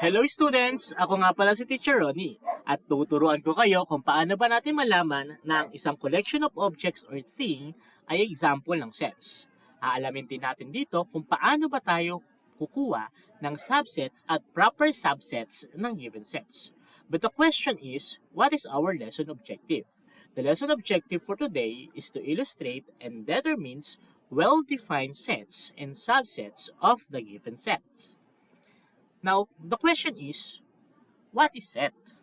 Hello students! Ako nga pala si Teacher Ronnie at tuturuan ko kayo kung paano ba natin malaman na ang isang collection of objects or thing ay example ng sets. Aalamin din natin dito kung paano ba tayo kukuha ng subsets at proper subsets ng given sets. But the question is, what is our lesson objective? The lesson objective for today is to illustrate and determines well-defined sets and subsets of the given sets. Now, the question is, what is set?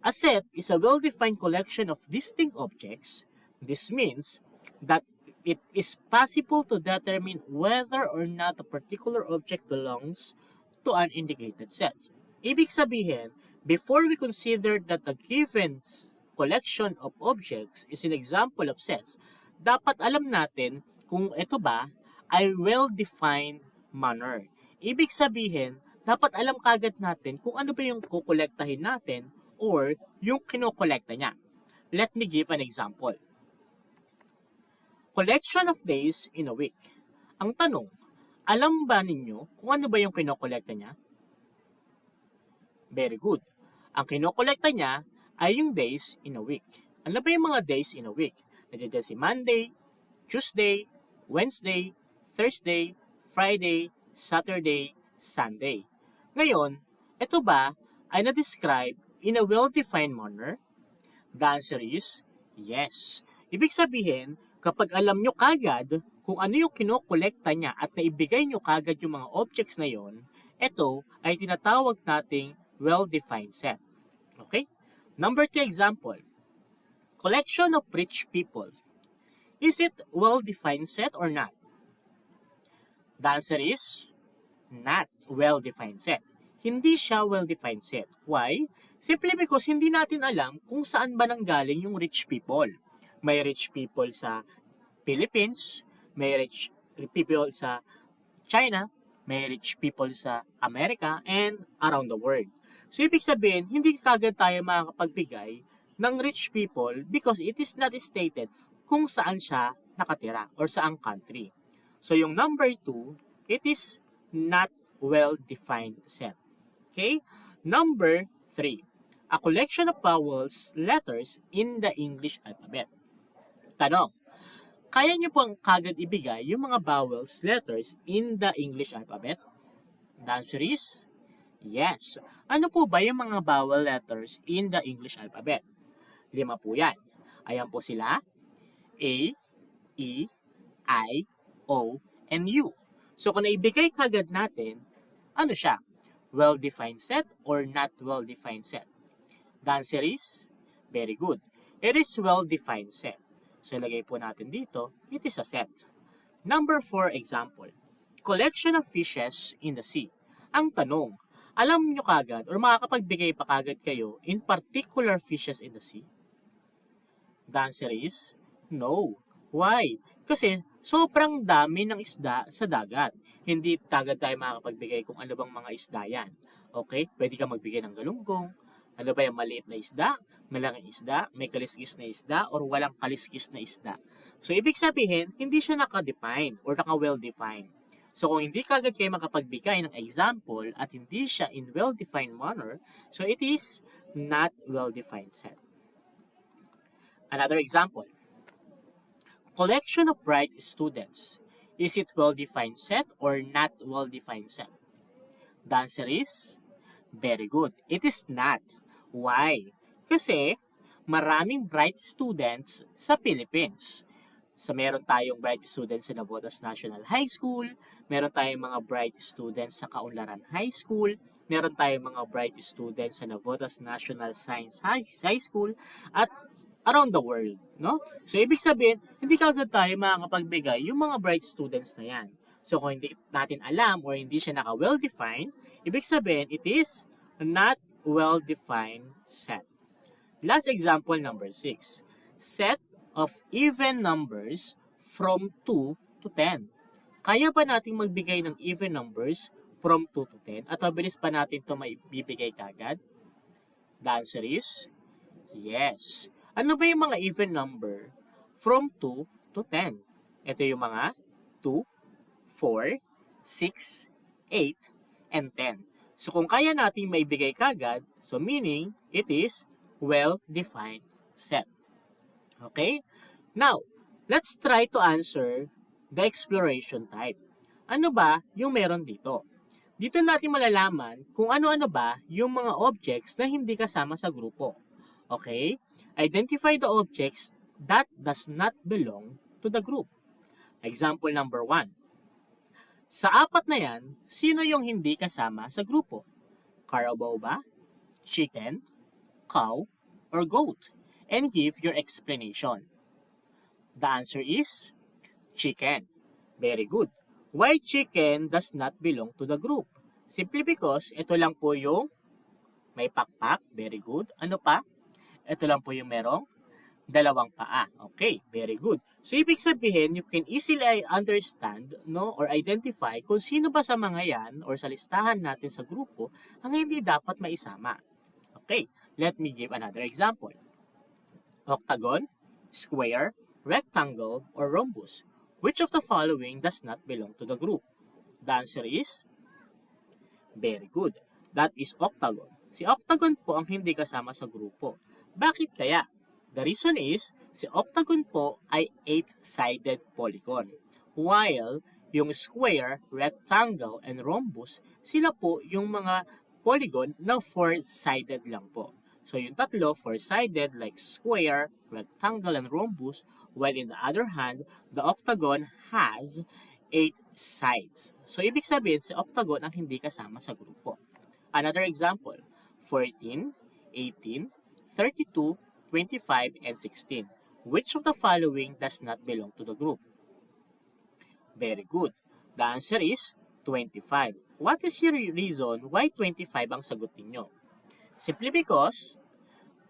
A set is a well-defined collection of distinct objects. This means that it is possible to determine whether or not a particular object belongs to an indicated set. Ibig sabihin, before we consider that a given collection of objects is an example of sets, dapat alam natin kung ito ba ay well-defined manner. Ibig sabihin, dapat alam kagad natin kung ano ba yung kukolektahin natin or yung kinokolekta niya. Let me give an example. Collection of days in a week. Ang tanong, alam ba ninyo kung ano ba yung kinokolekta niya? Very good. Ang kinokolekta niya ay yung days in a week. Ano ba yung mga days in a week? Nandiyan si Monday, Tuesday, Wednesday, Thursday, Friday, Saturday, Sunday. Ngayon, ito ba ay na-describe in a well-defined manner? The answer is yes. Ibig sabihin, kapag alam nyo kagad kung ano yung kinokolekta niya at naibigay nyo kagad yung mga objects na yon, ito ay tinatawag nating well-defined set. Okay? Number 2 example. Collection of rich people. Is it well-defined set or not? The answer is not well-defined set. Hindi siya well-defined set. Why? Simply because hindi natin alam kung saan ba nanggaling yung rich people. May rich people sa Philippines, may rich people sa China, may rich people sa America, and around the world. So, ibig sabihin, hindi kagad tayo makakapagbigay ng rich people because it is not stated kung saan siya nakatira or saang country. So, yung number 2, it is not well-defined set. Okay? Number 3, a collection of vowels, letters in the English alphabet. Tanong, kaya niyo pong kagad ibigay yung mga vowels, letters in the English alphabet? The answer is yes. Ano po ba yung mga vowel letters in the English alphabet? 5 po yan. Ayan po sila. A, E, I, O, and U. So kung naibigay kagad natin, ano siya? Well-defined set or not well-defined set? The answer is very good. It is well-defined set. So ilagay po natin dito, it is a set. Number 4 example. Collection of fishes in the sea. Ang tanong, alam nyo kagad or makakapagbigay pa kagad kayo in particular fishes in the sea? The answer is no. Why? Kasi sobrang dami ng isda sa dagat. Hindi kagad tayo makakapagbigay kung ano bang mga isda yan. Okay? Pwede ka magbigay ng galunggong. Ano ba yung maliit na isda, malaking isda, may kaliskis na isda, or walang kaliskis na isda. So, ibig sabihin, hindi siya naka-define or naka-well-defined. So, kung hindi kagad kayo makapagbigay ng example at hindi siya in well-defined manner, so it is not well-defined set. Another example. Collection of bright students. Is it well-defined set or not well-defined set? The answer is very good. It is not. Why? Kasi maraming bright students sa Philippines. Meron tayong bright students sa Navotas National High School, meron tayong mga bright students sa Kaunlaran High School, meron tayong mga bright students sa Navotas National Science High School, at around the world, no? So, ibig sabihin, hindi kagad tayo makakapagbigay yung mga bright students na yan. So, kung hindi natin alam or hindi siya naka-well-defined, ibig sabihin, it is not well-defined set. Last example, number 6. Set of even numbers from 2 to 10. Kaya ba nating magbigay ng even numbers from 2 to 10 at mabilis pa natin ito maibibigay kagad? The answer is yes. Ano ba yung mga even number from 2 to 10? Ito yung mga 2, 4, 6, 8, and 10. So kung kaya nating maibigay kagad, so meaning it is well-defined set. Okay? Now, let's try to answer the exploration type. Ano ba yung meron dito? Dito natin malalaman kung ano-ano ba yung mga objects na hindi kasama sa grupo. Okay? Identify the objects that does not belong to the group. Example number 1. Sa apat na yan, sino yung hindi kasama sa grupo? Carabao ba? Chicken? Cow? Or goat? And give your explanation. The answer is chicken. Very good. Why chicken does not belong to the group? Simply because ito lang po yung may pakpak. Very good. Ano pa? Ito lang po yung merong dalawang paa. Okay, very good. So, ibig sabihin, you can easily understand or identify kung sino ba sa mga yan or sa listahan natin sa grupo ang hindi dapat maisama. Okay, let me give another example. Octagon, square, rectangle, or rhombus. Which of the following does not belong to the group? The answer is very good. That is octagon. Si octagon po ang hindi kasama sa grupo. Bakit kaya? The reason is, si octagon po ay 8-sided polygon. While yung square, rectangle, and rhombus, sila po yung mga polygon na 4-sided lang po. So yung tatlo, 4-sided like square, rectangle, and rhombus, while in the other hand, the octagon has 8 sides. So ibig sabihin, si octagon ang hindi kasama sa grupo. Another example, 14, 18, 32, 25, and 16. Which of the following does not belong to the group? Very good. The answer is 25. What is your reason why 25 ang sagot ninyo? Simply because,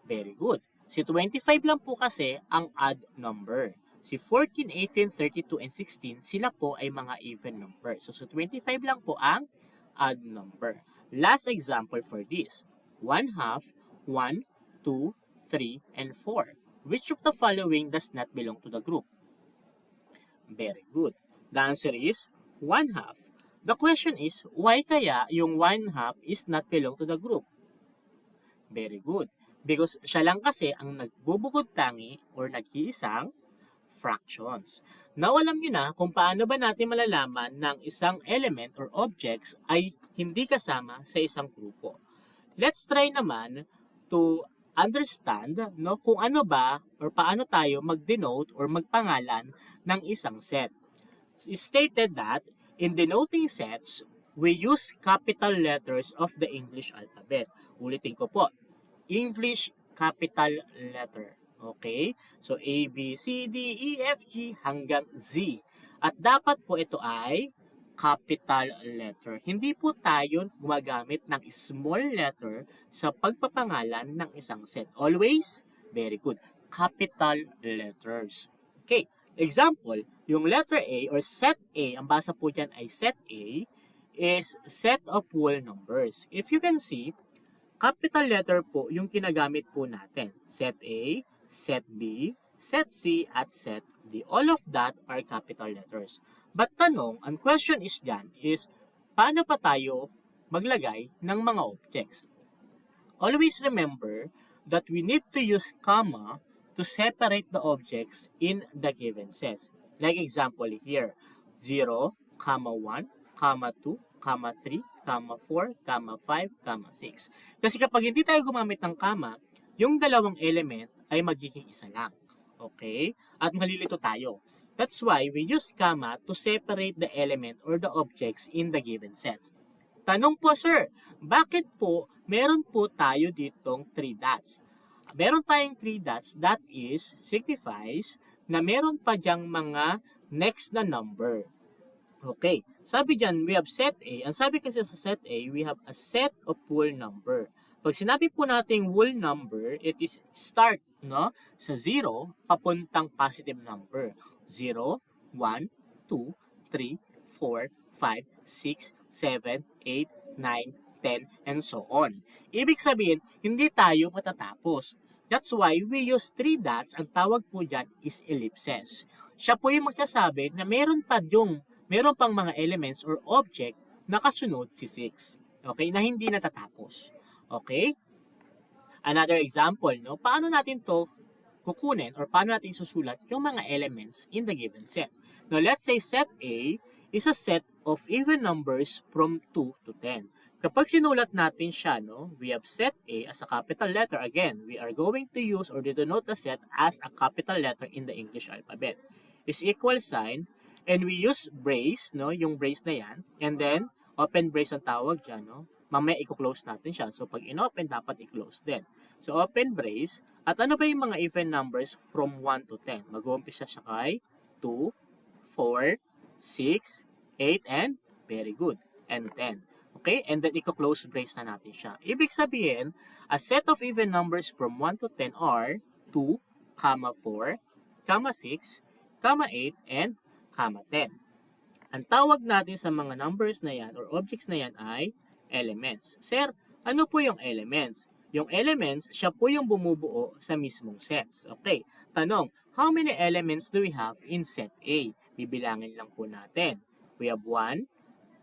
very good. Si 25 lang po kasi ang odd number. Si 14, 18, 32, and 16, sila po ay mga even number. So, 25 lang po ang odd number. Last example for this. 1 half, 1, 2, 3, and 4. Which of the following does not belong to the group? Very good. The answer is 1 half. The question is, why kaya yung 1 half is not belong to the group? Very good. Because siya lang kasi ang nagbubukod tangi or nag-iisang fractions. Now, alam nyo na kung paano ba natin malalaman ng isang element or objects ay hindi kasama sa isang grupo. Let's try naman to understand kung ano ba or paano tayo mag-denote or magpangalan ng isang set. It's stated that in denoting sets, we use capital letters of the English alphabet. Ulitin ko po, English capital letter. Okay? So A, B, C, D, E, F, G hanggang Z. At dapat po ito ay capital letter. Hindi po tayo gumagamit ng small letter sa pagpapangalan ng isang set. Always, very good, capital letters. Okay, example, yung letter A or set A, ang basa po dyan ay set A, is set of whole numbers. If you can see, capital letter po yung kinagamit po natin. Set A, set B, set C, at set D. All of that are capital letters. But tanong, ang question is dyan is, paano pa tayo maglagay ng mga objects? Always remember that we need to use comma to separate the objects in the given sets. Like example here, 0, 1, 2, 3, 4, 5, 6. Kasi kapag hindi tayo gumamit ng comma, yung dalawang element ay magiging isa lang. Okay? At malilito tayo. That's why we use comma to separate the element or the objects in the given set. Tanong po, sir, bakit po meron po tayo ditong 3 dots? Meron tayong 3 dots, that is, signifies na meron pa diyang mga next na number. Okay, sabi dyan, we have set A. Ang sabi kasi sa set A, we have a set of whole number. Pag sinabi po nating whole number, it is start sa 0 papuntang positive number. 0, 1, 2, 3, 4, 5, 6, 7, 8, 9, 10, and so on. Ibig sabihin, hindi tayo matatapos. That's why we use 3 dots. Ang tawag po dyan is ellipses. Siya po yung magsasabi na meron pang mga elements or object na kasunod si 6. Okay, na hindi natatapos. Okay? Another example, no? Paano natin to kukunin or paano natin susulat yung mga elements in the given set. Now, let's say set A is a set of even numbers from 2 to 10. Kapag sinulat natin siya, no, we have set A as a capital letter. Again, we are going to use or denote the set as a capital letter in the English alphabet. Is equal sign, and we use brace, no, yung brace na yan, and then open brace ang tawag dyan, no. Mamaya i-close natin siya. So, pag in-open, dapat i-close din. So, open brace. At ano ba yung mga even numbers from 1 to 10? Mag-uumpisa siya kay 2, 4, 6, 8, and very good, and 10. Okay? And then, i-close brace na natin siya. Ibig sabihin, a set of even numbers from 1 to 10 are 2, 4, 6, 8, and 10. Ang tawag natin sa mga numbers na yan or objects na yan ay elements. Sir, ano po yung elements? Yung elements, siya po yung bumubuo sa mismong sets. Okay, tanong, how many elements do we have in set A? Bibilangin lang po natin. We have 1,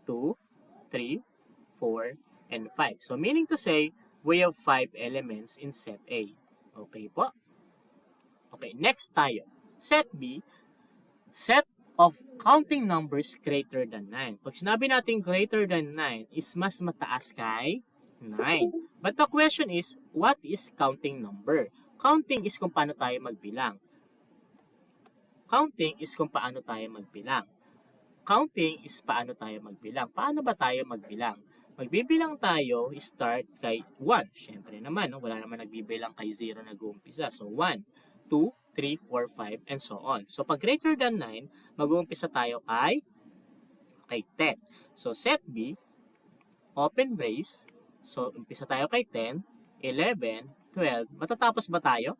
2, 3, 4, and 5. So, meaning to say, we have 5 elements in set A. Okay po? Okay, next tayo. Set B, set of counting numbers greater than 9. Pag sinabi natin greater than 9 is mas mataas kay 9. But the question is, what is counting number? Counting is kung paano tayo magbilang. Counting is kung paano tayo magbilang. Counting is paano tayo magbilang. Paano ba tayo magbilang? Magbibilang tayo, start kay 1. Siyempre naman, no? Wala naman nagbibilang kay 0 nag-uumpisa. So 1, 2, 3, 4, 5, and so on. So, pag greater than 9, mag-uumpisa tayo kay 10. So, set B, open brace. So, umpisa tayo kay 10, 11, 12. Matatapos ba tayo?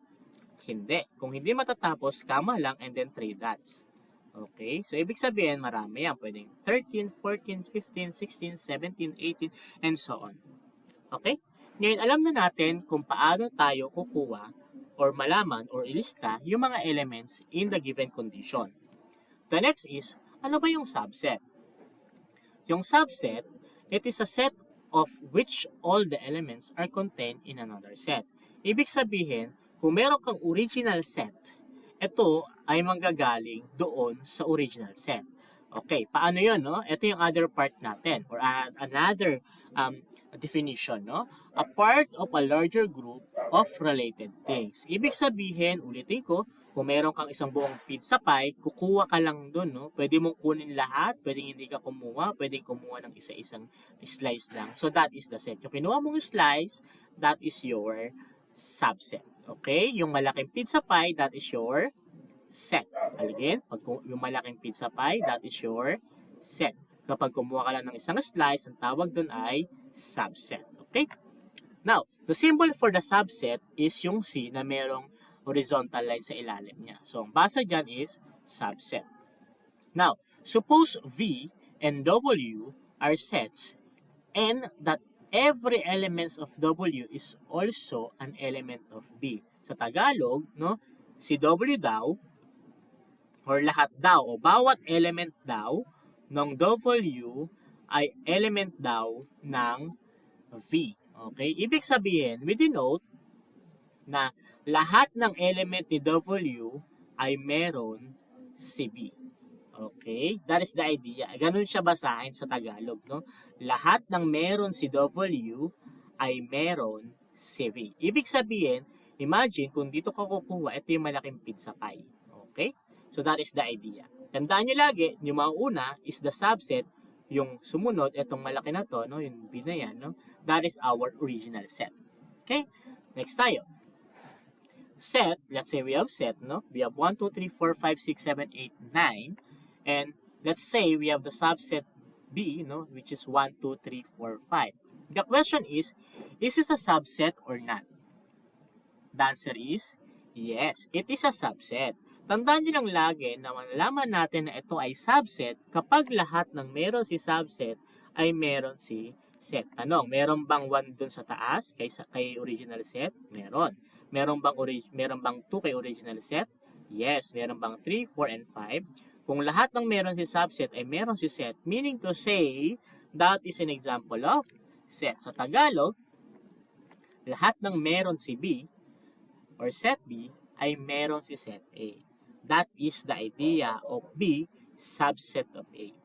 Hindi. Kung hindi matatapos, kama lang and then 3 dots. Okay? So, ibig sabihin, marami yan. Pwedeng 13, 14, 15, 16, 17, 18, and so on. Okay? Ngayon, alam na natin kung paano tayo kukuha or malaman or ilista yung mga elements in the given condition. The next is, ano ba yung subset? Yung subset, it is a set of which all the elements are contained in another set. Ibig sabihin, kung meron kang original set, ito ay manggagaling doon sa original set. Okay, paano yun, no? Ito yung other part natin or another definition, no? A part of a larger group of related things. Ibig sabihin, ulitin ko, kung meron kang isang buong pizza pie, kukuha ka lang doon, no? Pwede mong kunin lahat, pwedeng hindi ka kumuha, pwedeng kumuha ng isa-isang slice lang. So that is the set. Yung kinuha mong slice, that is your subset. Okay? Yung malaking pizza pie, that is your set. Again, pag yung malaking pizza pie, that is your set. Kapag kumuha ka lang ng isang slice, ang tawag doon ay subset. Okay? Now, the symbol for the subset is yung C na merong horizontal line sa ilalim niya. So, ang basa dyan is subset. Now, suppose V and W are sets and that every element of W is also an element of B. Sa Tagalog, no, si W daw or lahat daw o bawat element daw ng W ay element daw ng V. Okay? Ibig sabihin, we denote na lahat ng element ni W ay meron si B. Okay? That is the idea. Ganun siya basahin sa Tagalog, no? Lahat ng meron si W ay meron si V. Ibig sabihin, imagine kung dito ka kukuha, ito yung malaking pizza pie. Okay? So that is the idea. Tandaan nyo lagi, yung mauna is the subset, yung sumunod, itong malaki na to, no? Yung B na yan, no? That is our original set. Okay? Next tayo. Set, let's say we have set, no? We have 1, 2, 3, 4, 5, 6, 7, 8, 9. And let's say we have the subset B, no? Which is 1, 2, 3, 4, 5. The question is this a subset or not? The answer is yes, it is a subset. Tandaan nyo lang lagi na malalaman natin na ito ay subset kapag lahat ng meron si subset ay meron si set. Tanong, meron bang 1 dun sa taas kay original set? Meron. Meron bang 2 kay original set? Yes. Meron bang 3, 4, and 5? Kung lahat ng meron si subset ay meron si set, meaning to say, that is an example of set. Sa Tagalog, lahat ng meron si B or set B ay meron si set A. That is the idea of B subset of A.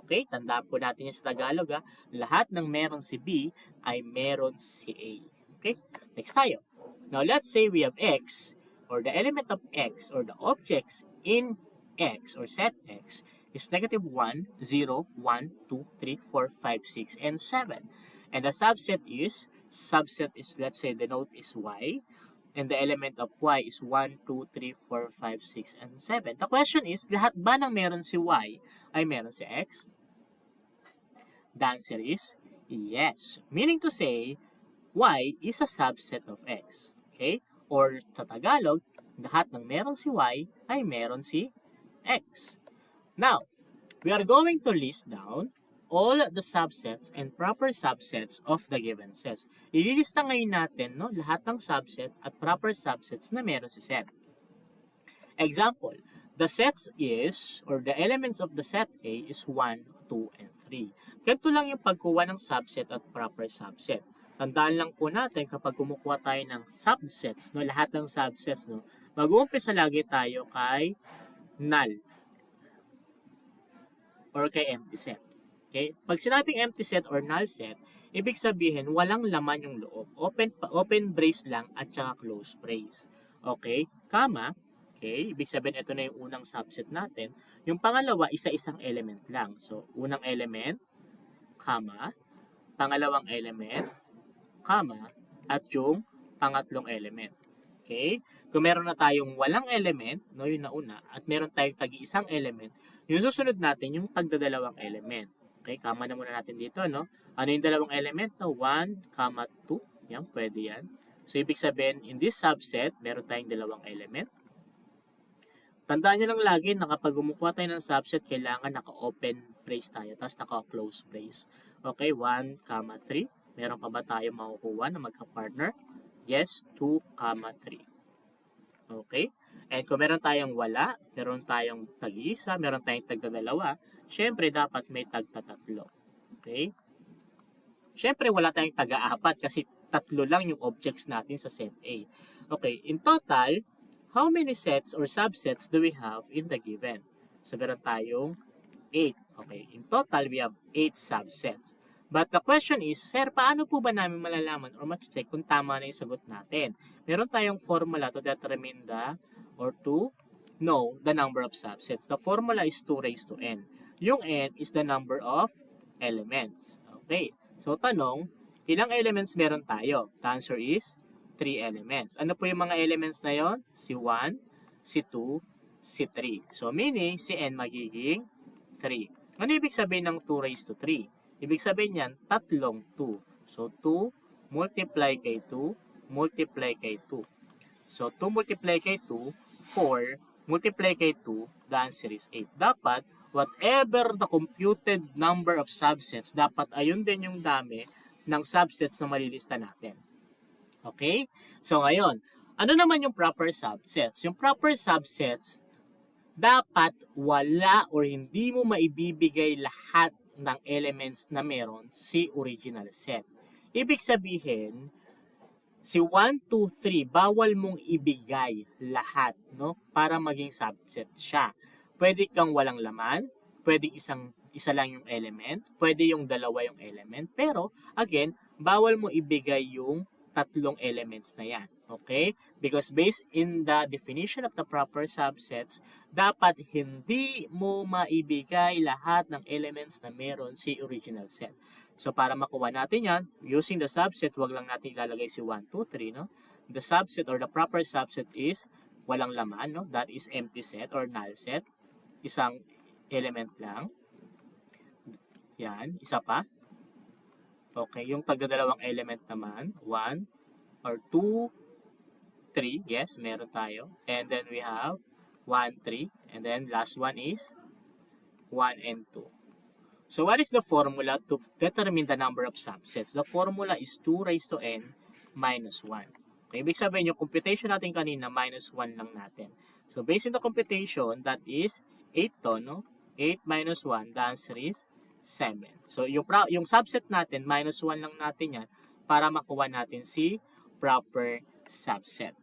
Okay, tandaan po natin yan sa Tagalog ha. Lahat ng meron si B ay meron si A. Okay, next tayo. Now let's say we have X or the element of X or the objects in X or set X is negative 1, 0, 1, 2, 3, 4, 5, 6, and 7. And the subset is let's say the node is Y. And the element of Y is 1, 2, 3, 4, 5, 6, and 7. The question is, lahat ba ng meron si Y ay meron si X? The answer is yes. Meaning to say, Y is a subset of X. Okay? Or sa Tagalog, lahat ng meron si Y ay meron si X. Now, we are going to list down all the subsets and proper subsets of the given sets. Ililista ngayon natin lahat ng subset at proper subsets na meron si set. Example, the sets is, or the elements of the set A is 1, 2, and 3. Ganito lang yung pagkuha ng subset at proper subset. Tandaan lang po natin kapag kumukuha tayo ng subsets, lahat ng subsets, mag-uumpisa lagi tayo kay null or kay empty set. Okay? Pag sinabing empty set or null set, ibig sabihin walang laman yung loob. Open brace lang at saka close brace. Okay? Kama. Okay? Ibig sabihin ito na yung unang subset natin. Yung pangalawa, isa-isang element lang. So, unang element, kama, pangalawang element, kama, at yung pangatlong element. Okay? Kung meron na tayong walang element, yung nauna, at meron tayong tagi-isang element, yung susunod natin yung tagdadalawang element. Okay? Kama na muna natin dito, Ano yung dalawang element? 1, 2. Yan, pwede yan. So, ibig sabihin, in this subset, meron tayong dalawang element. Tandaan nyo lang lagi na kapag gumukuha tayo ng subset, kailangan naka-open brace tayo, tapos naka-close brace. Okay, 1, 3. Meron pa ba tayo makukuha na magka-partner? Yes, 2, 3. Okay? And kung meron tayong wala, meron tayong tag-iisa, meron tayong tagdadalawa, syempre dapat may tagtatatlo. Okay? Syempre wala tayong taga-apat kasi tatlo lang yung objects natin sa set A. Okay, in total, how many sets or subsets do we have in the given? So meron tayong 8. Okay, in total we have 8 subsets. But the question is, sir, paano po ba namin malalaman or ma-check kung tama na yung sagot natin? Meron tayong formula to determine or to know the number of subsets. The formula is 2 raised to n. Yung n is the number of elements. Okay, so tanong, ilang elements meron tayo? The answer is 3 elements. Ano po yung mga elements na yon? Si 1, si 2, si 3. So meaning, si n magiging 3. Ano ibig sabihin ng 2 raised to 3? Ibig sabihin yan, tatlong 2. So, 2 multiply kay 2, multiply kay 2. So, 2 multiply kay 2, 4 multiply kay 2, the answer is 8. Dapat, whatever the computed number of subsets, dapat ayun din yung dami ng subsets na malilista natin. Okay? So, ngayon, ano naman yung proper subsets? Yung proper subsets, dapat wala or hindi mo maibibigay lahat ng elements na meron si original set. Ibig sabihin, si 1, 2, 3, bawal mong ibigay lahat, para maging subset siya. Pwede kang walang laman, pwede isa lang yung element, pwede yung dalawa yung element, pero again, bawal mo ibigay yung tatlong elements na yan. Okay? Because based in the definition of the proper subsets, dapat hindi mo maibigay lahat ng elements na meron si original set. So, para makuha natin yan, using the subset, wag lang natin ilalagay si 1, 2, 3, The subset or the proper subset is walang laman, That is empty set or null set. Isang element lang. Yan, isa pa. Okay, yung tagdadalawang element naman, 1 or 2, 3, yes, meron tayo. And then we have 1, 3. And then last one is 1 and 2. So what is the formula to determine the number of subsets? The formula is 2 raised to n minus 1. Okay, ibig sabihin yung computation natin kanina, minus 1 lang natin. So based on the computation, that is 8 to, 8 minus 1, the answer is 7. So, yung subset natin, minus 1 lang natin yan para makuha natin si proper subset.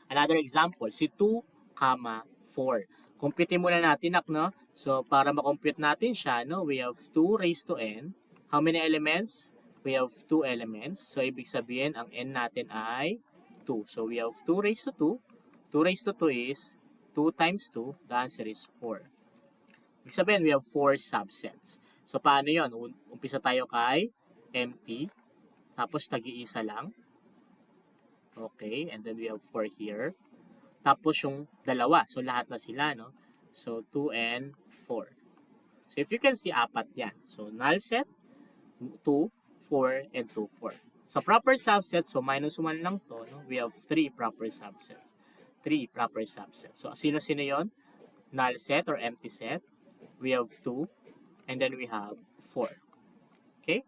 Another example, si 2, 4. Compute muna natin, no? So, para makompute natin siya, no, we have 2 raised to n. How many elements? We have 2 elements. So, ibig sabihin, ang n natin ay 2. So, we have 2 raised to 2. 2 raised to 2 is 2 times 2. The answer is 4. Ibig sabihin, we have 4 subsets. So, paano yun? Umpisa tayo kay empty. Tapos, tag-iisa lang. Okay, and then we have 4 here. Tapos, yung dalawa. So, lahat na sila, no? So, 2 and 4. So, if you can see, apat yan. So, null set, 2, 4, and 2, 4. Sa proper subset, so minus 1 lang to, no? We have 3 proper subsets. 3 proper subsets. So, sino-sino yon? Null set or empty set. We have 2, and then we have 4. Okay?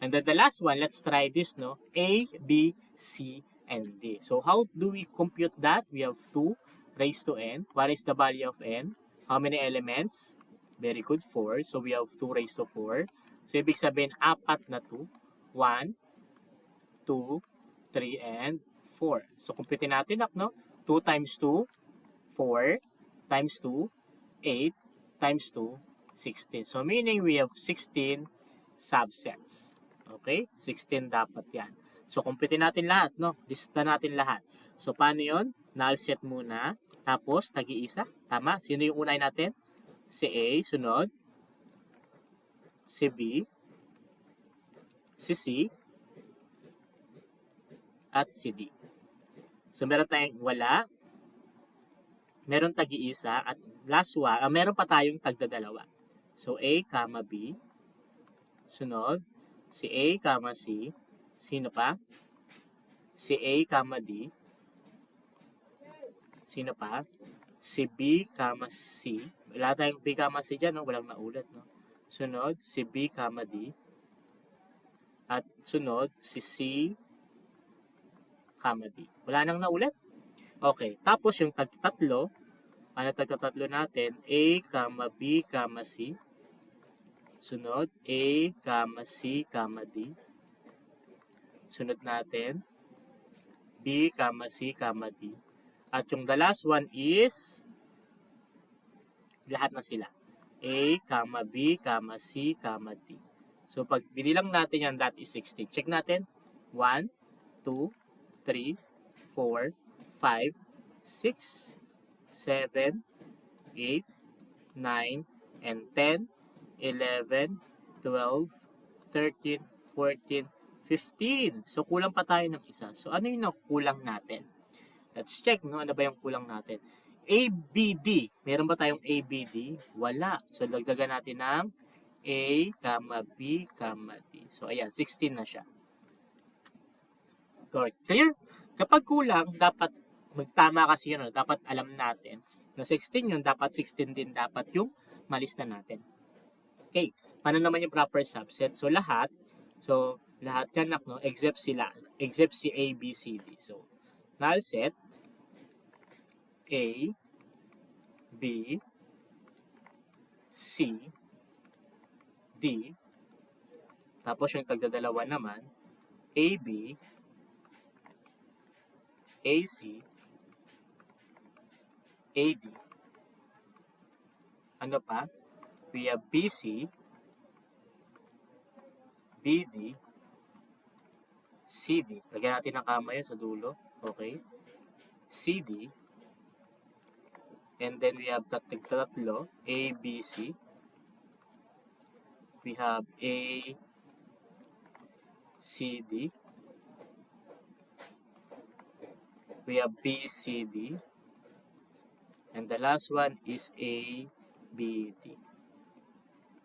And then the last one, let's try this, no? A, B, C, and D. So, how do we compute that? We have 2 raised to n. What is the value of n? How many elements? Very good, 4. So, we have 2 raised to 4. So, ibig sabihin, apat na 2. 1, 2, 3, and 4. So, compute natin, no? 2 times 2, 4, times 2, 8, times 2, 16. So, meaning we have 16 subsets. Okay? 16 dapat yan. So, compute natin lahat, no? Lista natin lahat. So, paano yun? Null set muna. Tapos, tag-iisa. Tama? Sino yung unay natin? Si A, sunod. Si B. Si C. At si D. So, meron tayong wala. Meron tag-iisa. At last one, meron pa tayong tagdadalawa. So, A, B. Sunod. Si A, C. Sino pa? Si A, D. Sino pa? Si B, C. Wala tayong B, C dyan, no? Walang naulit, no? Sunod, si B, D. At sunod, si C, D. Wala nang naulit. Okay. Tapos yung tagtatlo, ano tagtatlo natin? A, B, C. Sunod, A, C, D. Sunod natin, B, C, D. At yung the last one is, lahat na sila. A, B, C, D. So, pag binilang natin yan, that is 16. Check natin. 1, 2, 3, 4, 5, 6, 7, 8, 9, and 10, 11, 12, 13, 14, 15. So, kulang pa tayo ng isa. So, ano yung nakukulang natin? Let's check, no? Ano ba yung kulang natin? ABD. Meron ba tayong ABD? Wala. So, dagdagan natin ng A, B, D. So, ayan, 16 na siya. Clear? Kapag kulang, dapat magtama kasi yun. Dapat alam natin na 16 yun, dapat 16 din dapat yung malista natin. Okay. Paano naman yung proper subset? So, lahat yan, no? Except si A, B, C, D. So, null set, A, B, C, D. Tapos yung tagdadalawa naman, AB, AC, AD. Ano pa? We have BC, BD, CD. Lagyan natin ng kama yun sa dulo. Okay. CD. And then we have tatlo, A, B, C. We have A, C, D. We have B, C, D. And the last one is A, B, D.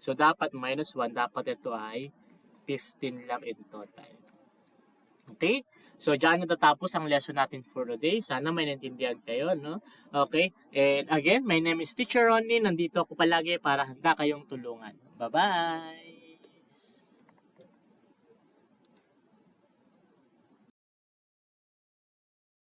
So, dapat minus 1, dapat ito ay 15 lang in total. Okay? So, dyan natatapos ang lesson natin for today. Sana may naintindihan kayo, no? Okay? And again, my name is Teacher Ronnie. Nandito ako palagi para handa kayong tulungan. Bye-bye!